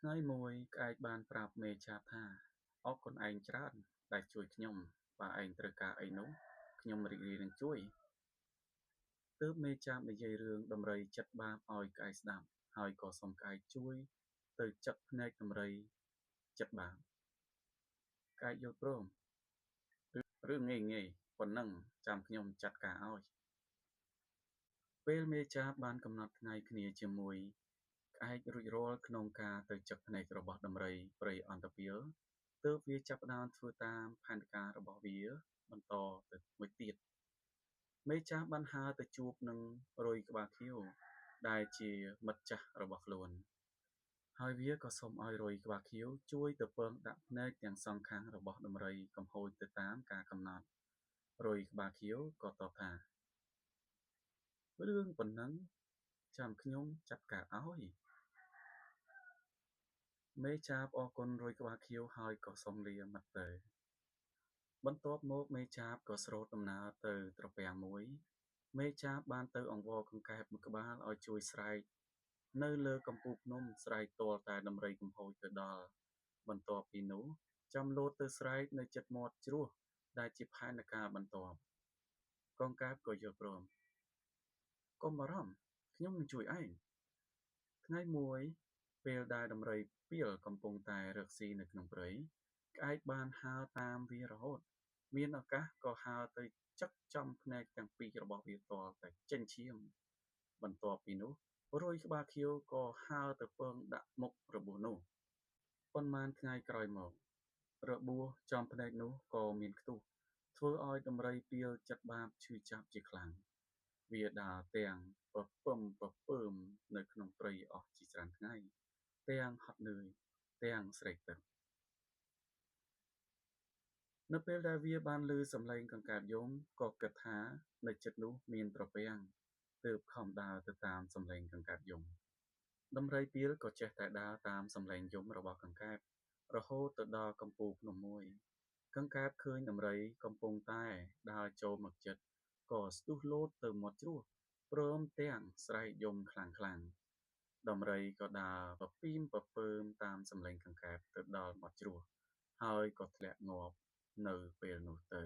ថ្ងៃមួយក្អែកបានប្រាប់មេឆាបថាអរគុណឯងច្រើនដែលជួយខ្ញុំបើឯងត្រូវការអីនោះខ្ញុំរីករាយនឹងជួយទើបមេឆាបនិយាយរឿងដំរីចិត្តបាបឲ្យក្អែកស្ដាប់ហើយក៏សុំក្អែកជួយទៅចឹកភ្នែកដំរីចិត្តបាបក្អែកយល់ព្រមឬងាយប៉ុណ្ណឹងចាំខ្ញុំចាត់ការឲ្យពេលមេឆាបបានកំណត់ថ្ងៃគ្នាជាមួយក្អែករួចរាល់ក្នុងការទៅចឹកភ្នែករបស់ដំរីព្រៃអន្តពាលទើបវាចាប់ផ្ដើមធ្វើតាមផែនការរបស់វាបន្តទៅមួយទៀតមេចាស់បានហើរទៅជួបនឹងរុយក្បាលខៀវដែលជាមិត្តចាស់របស់ខ្លួនហើយវាក៏សុំឲ្យរុយក្បាលខៀវជួយទៅពងដាក់ភ្នែកទាំងសងខាងរបស់ដំរីកំហួចទៅតាមការកំណត់រុយក្បាលខៀវក៏តបថារឿងប៉ុណ្ណឹងចាំខ្ញុំចាត់ការឲ្យមេចាបអរគុណរុយក្បាលខៀវហើយក៏សុំលាមិត្តទៅបន្ទាប់មកមេចាបក៏ស្រូតដំណើរទៅត្រពាំងមួយមេចាបបានទៅអង្វរកង្កែបមួយក្បាលឲ្យជួយស្រែកនៅលើកំពូលភ្នំស្រែកទាល់តែដំរីកំហួចទៅដល់បន្ទាប់ពីនោះចាំលោតទៅស្រែកនៅជិតមាត់ជ្រោះដែលជាផែនការបន្ទាប់កង្កែបក៏យល់ព្រមកុំបារម្ភខ្ញុំនឹងជួយឯងថ្ងៃមួយពេលដែលដំរីពាលកំពុងតែរកស៊ីនៅក្នុងព្រៃក្អែកបានហើរតាមវារហូតមានឱកាសក៏ហើរទៅចឹកចំភ្នែកទាំងពីររបស់វាទាល់តែចេញឈាមបន្ទាប់ពីនោះរុយក្បាលខៀវក៏ហើរទៅពងដាក់មុខរបួសនោះប៉ុន្មានថ្ងៃក្រោយមករបួសចំភ្នែកនោះក៏មានខ្ទុះធ្វើឲ្យដំរីពាលចិត្តបាបឈឺចាប់ជាខ្លាំងវាដើរទាំងពពើមនៅក្នុងព្រៃអស់ជាច្រើនថ្ងៃទាំងហត់នឿយទាំងស្រេកទឹកនៅពេលដែលវាបានឮសំឡេងកង្កែបយំក៏គិតថានៅជិតនោះមានត្រពាំងទើបខំដើរទៅតាមសំឡេងកង្កែបយំដំរីពាលក៏ចេះតែដើរតាមសំឡេងយំរបស់កង្កែបរហូតទៅដល់កំពូលភ្នំមួយកង្កែបឃើញដំរីកំពុងតែដើរចូលមកជិតក៏ស្ទុះលោតទៅមាត់ជ្រោះព្រមទាំងស្រែកយំខ្លាំងៗដំរីក៏ដើរពពីមពពើមតាមសំឡេងកង្កែបទៅដល់មាត់ជ្រោះហើយក៏ធ្លាក់ងាប់នៅពេលនោះទៅ